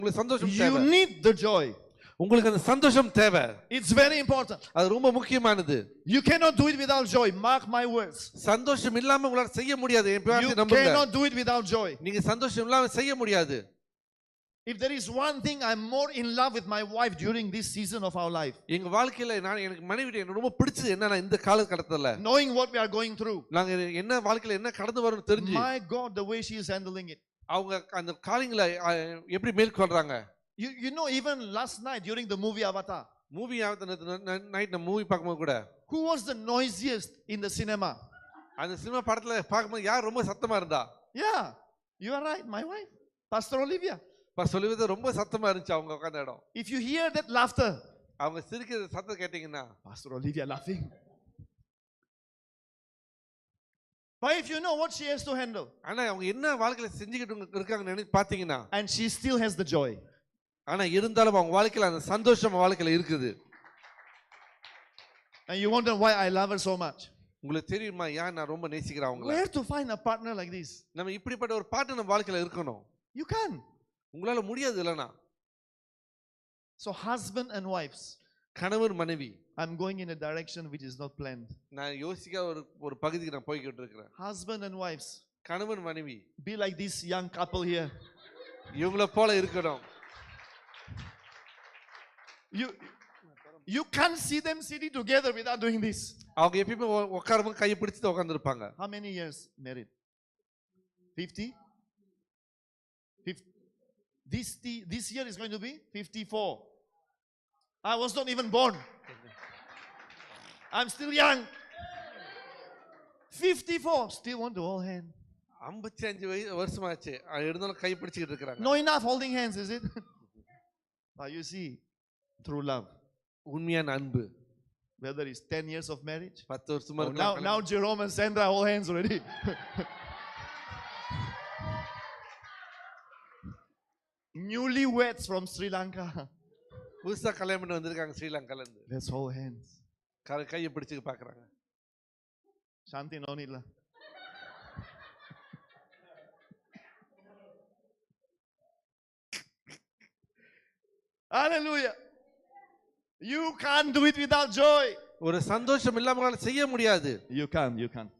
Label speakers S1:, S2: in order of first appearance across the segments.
S1: உங்களுக்கு சந்தோஷம்
S2: You
S1: தேவை.
S2: need the joy.
S1: உங்களுக்கு அந்த சந்தோஷம் தேவை.
S2: It's very important.
S1: அது ரொம்ப முக்கியமானது.
S2: You cannot do it without joy. Mark my words.
S1: சந்தோஷம் இல்லாம உங்களால செய்ய முடியாது. என்
S2: You
S1: பேச்சை நம்புங்க.
S2: cannot do it without joy.
S1: நீங்க சந்தோஷம் இல்லாம செய்ய முடியாது.
S2: If there is one thing I'm more in love with my wife during this season of our life,
S1: எங்க வாழ்க்கையில எனக்கு மனைவி எனக்கு ரொம்ப பிடிச்சது என்னன்னா இந்த காலகட்டத்துல
S2: knowing what we are going through,
S1: நாங்க என்ன வாழ்க்கையில என்ன கடந்து வரணும் தெரிஞ்சு
S2: my God, the way she is handling it.
S1: அவங்க அந்த காரியங்களை எப்படி மேற்கொள்றாங்க.
S2: You know, even last night during the movie Avatar,
S1: movie night நம்ம மூவி பார்க்கும்போது கூட
S2: who was the noisiest in the cinema?
S1: அந்த சினிமா படத்துல பார்க்கும்போது யார் ரொம்ப சத்தமா இருந்தா?
S2: Yeah, you are right, my wife, Pastor Olivia.
S1: சொல்லுவது ரொம்ப சத்தமா இருந்துச்சு அவங்க உட்கார்ந்த இடம்.
S2: If you hear that laughter,
S1: அவங்க சிரிக்கிற சத்தம் கேட்டீங்கன்னா
S2: Pastor Olivia laughing. But if you know what she has to handle,
S1: ஆனா அவங்க என்ன வாழ்க்கையில செஞ்சுக்கிட்டு இருக்காங்கன்னு நினைச்சு பாத்தீங்கன்னா,
S2: and she still has the joy.
S1: ஆனா இருந்தாலும் அவங்க வாழ்க்கையில அந்த சந்தோஷம் வாழ்க்கையில இருக்குது.
S2: And you wonder why I love her so much.
S1: உங்களுக்கு தெரியுமா ஏன் நான் ரொம்ப நேசிக்கிறேன் அவங்கள?
S2: Where to find a partner like this?
S1: நம்ம இப்படிப்பட்ட ஒரு பார்ட்னர் நம்ம வாழ்க்கையில இருக்கணும்.
S2: You can't.
S1: உங்களால முடியாது இல்லனா.
S2: So husband and wives,
S1: கணவர் மனைவி,
S2: I'm going in a direction which is not planned.
S1: நான் யோசிக்க ஒரு பகுதிக்கு நான் போய்க்கிட்டு இருக்கேன்.
S2: Husband and wives,
S1: கணவர் மனைவி,
S2: be like this young couple here.
S1: இவங்கள போல இருக்கணும்.
S2: You can't see them sitting together without doing this.
S1: அவங்க எப்பவுமே உட்காரும்போது கையை பிடிச்சு தான் உட்கார்ந்திருப்பாங்க.
S2: How many years married? 50? 50? This year is going to be 54. I was not even born. I'm still young. 54, still want to hold hand.
S1: 55 வருஷமாச்சு. இருந்தாலும் கை பிடிச்சிட்டு இருக்காங்க.
S2: No enough holding hands, is it? But you see, through love.
S1: உண்மையான அன்பு.
S2: Whether it's 10 years of marriage.
S1: 10 வருஷமா இருக்காங்க.
S2: Now Jerome and Sandra hold hands already. Newlyweds from Sri Lanka.
S1: புதுசா கல்யாணம் பண்ணி வந்திருக்காங்க ஸ்ரீலங்கால இருந்து.
S2: Let's hold hands.
S1: கையை பிடிச்சு பார்க்கறாங்க.
S2: சாந்தி no need la. Hallelujah. You can't do it without joy.
S1: ஒரு சந்தோஷம் இல்லாம செய்ய முடியாது.
S2: You can't.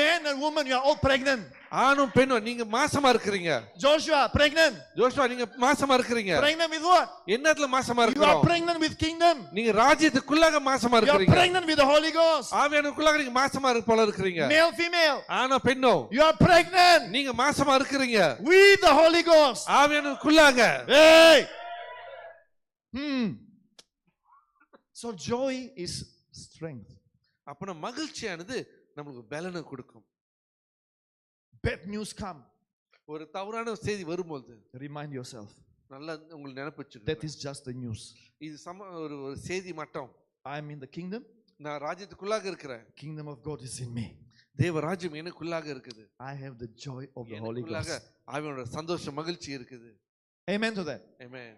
S2: Man and woman, you are all pregnant.
S1: ஆணும் பெண்ணும் நீங்க மாசமா இருக்கீங்க.
S2: Joshua pregnant.
S1: ஜோஷுவா நீங்க மாசமா இருக்கீங்க.
S2: Pregnant with what?
S1: என்னத்துல மாசமா
S2: You
S1: இருக்கீங்க?
S2: are pregnant with kingdom.
S1: நீங்க ராஜ்யத்துக்குள்ளாக மாசமா
S2: You are
S1: இருக்கீங்க.
S2: pregnant with the Holy Ghost.
S1: ஆவியானவருக்குள்ளாக நீங்க மாசமா போல இருக்கீங்க.
S2: Male, female.
S1: ஆணோ பெண்ணோ
S2: You are pregnant
S1: நீங்க மாசமா இருக்கீங்க.
S2: with the Holy Ghost.
S1: ஆவியானவருக்குள்ளாக.
S2: Hey. So joy is strength.
S1: அப்ப மகிழ்ச்சியானது நமக்கு பலனை கொடுக்கும்.
S2: Bad news come.
S1: ஒரு தவறான செய்தி வரும்போது
S2: Remind yourself.
S1: நல்லா உங்களுக்கு நினைப்பிச்சுங்க.
S2: That is just the news.
S1: இது ஒரு செய்தி மட்டும்.
S2: I am in the kingdom.
S1: நான் ராஜ்யத்துக்குள்ளாக இருக்கிறேன்.
S2: Kingdom of God is in me.
S1: தேவ ராஜ்யம் எனக்குள்ளாக இருக்குது.
S2: I have the joy of the Holy Ghost.
S1: ஆவியானவரோட சந்தோஷம் மகிழ்ச்சி இருக்குது.
S2: Amen to that.
S1: Amen.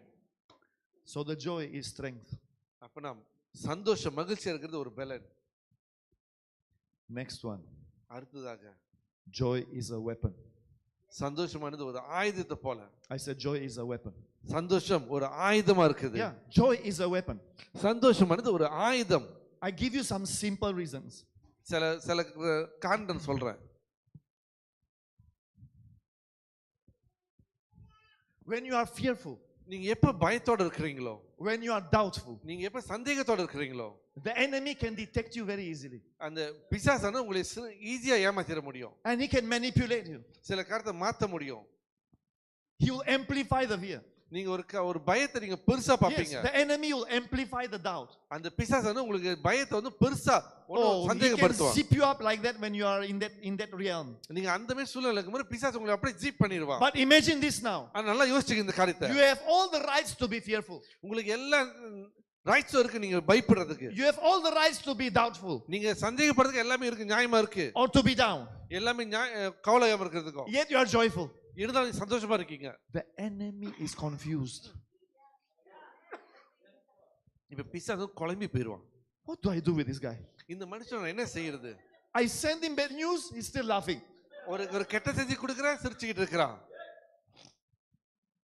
S2: So the joy is strength.
S1: அப்ப நாம் சந்தோஷம் மகிழ்ச்சியா இருக்கிறது ஒரு பலன்.
S2: Next one.
S1: அடுத்ததாக
S2: joy is a weapon.
S1: சந்தோஷமானது ஒரு ஆயுதத்தை போல.
S2: I said joy is a weapon.
S1: சந்தோஷம் ஒரு ஆயுதமா இருக்குது.
S2: Yeah, joy is a weapon.
S1: சந்தோஷமானது ஒரு ஆயுதம்.
S2: I give you some simple reasons.
S1: சில காரணம் சொல்றேன்.
S2: When you are fearful,
S1: நீங்க எப்ப பயத்தோட இருக்கீங்களோ,
S2: when you are doubtful,
S1: நீங்க எப்ப சந்தேகத்தோட இருக்கீங்களோ,
S2: the enemy can detect you very easily.
S1: அந்த பிசாசான உங்களை ஈஸியா ஏமாத்திர முடியும்.
S2: And he can manipulate you.
S1: சில காரியத்தை மாத்த முடியும்.
S2: He will amplify the fear.
S1: நீங்க ஒரு பயத்தை நீங்க பெருசா பாப்பீங்க.
S2: Yes, the enemy will amplify the doubt.
S1: அந்த பிசாசான உங்களுக்கு பயத்தை வந்து பெருசா சந்தேகப்படுத்துவான்.
S2: He can zip you up like that when you are in that realm.
S1: நீங்க அந்த மாதிரி சூழ்நிலையில இருக்கும்போது பிசாசு உங்களை அப்படியே ஜிப் பண்ணிடுவான்.
S2: But imagine this now.
S1: நல்லா யோசிச்சுங்க இந்த காரியத்தை.
S2: You have all the rights to be fearful.
S1: உங்களுக்கு எல்லா ரைட்ஸ் இருக்கு நீங்க பயப்படுறதுக்கு.
S2: You have all the rights to be doubtful.
S1: நீங்க சந்தேகப்படுறதுக்கு எல்லாமே இருக்கு, நியாயமா இருக்கு.
S2: Or to be down.
S1: எல்லாமே கவலையாம இருக்கிறதுக்கு.
S2: Yet you are joyful.
S1: இருந்தாலும் சந்தோஷமா இருக்கீங்க.
S2: The enemy is confused.
S1: இப்ப பிசாசு குழம்பி போயிடுவான்.
S2: What do I do with this guy?
S1: இந்த மனுஷன் என்ன செய்யறது?
S2: I send him bad news, he's still laughing.
S1: ஒரு கெட்ட செய்தி கொடுக்கறேன், சிரிச்சிட்டு இருக்கான்.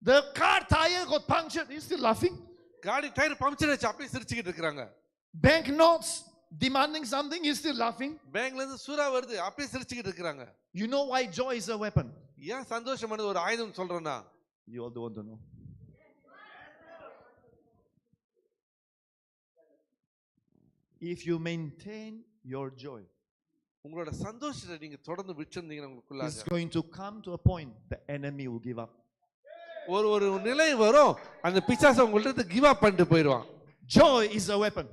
S2: The car tire got punctured. He's still laughing.
S1: காடி டயர் பஞ்சர் ஆச்சு அப்படியே சிரிச்சுக்கிட்டு இருக்காங்க.
S2: Bank notes demanding something. He's still laughing.
S1: பேங்க்ல இருந்து சூறா வருது அப்படியே சிரிச்சுக்கிட்டு இருக்காங்க.
S2: You know why joy is a weapon?
S1: ஏன் சந்தோஷமானது ஒரு ஆயுதம் சொல்றேன்னா?
S2: You all don't want to know. If you maintain your joy,
S1: உங்களோட சந்தோஷத்தை நீங்க தொடர்ந்து விச்சிருந்தீங்கன்னா உங்களுக்குள்ள
S2: it's going to come to a point the enemy will give up.
S1: ஒரு நிலை வரும் அந்த பிசாசு உங்கள்ட்ட கிவ் அப் பண்ணிட்டு போயிடுவான்.
S2: Joy is a weapon.